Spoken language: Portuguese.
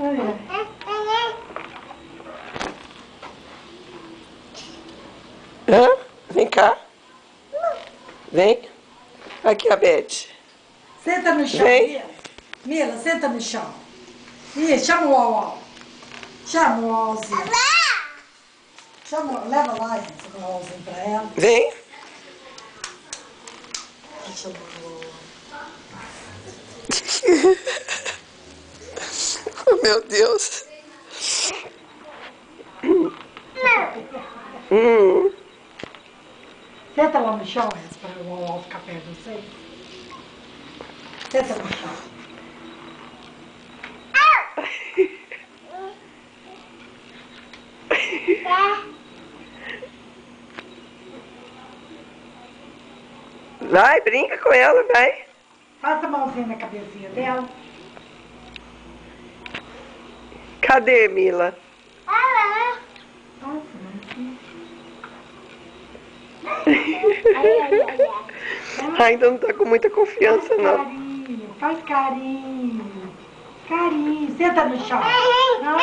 Olha. Hã? Vem cá. Vem. Aqui a Beth. Senta no chão, Vem. Mila. Mila, senta no chão. Ih, chama o Uau. Chama o Uauzinho. Leva lá esse Uauzinho pra ela. Vem. Chama o Uau. Oh, meu Deus. Senta lá no chão, para o Uau ficar perto de você. Senta no chão. Vai, brinca com ela, vai. Passa a mãozinha na cabecinha dela. Cadê, Mila? Passa, mãozinha. Ainda não tá com muita confiança, não. Carinho, faz carinho. Carinho. Senta no chão. Não,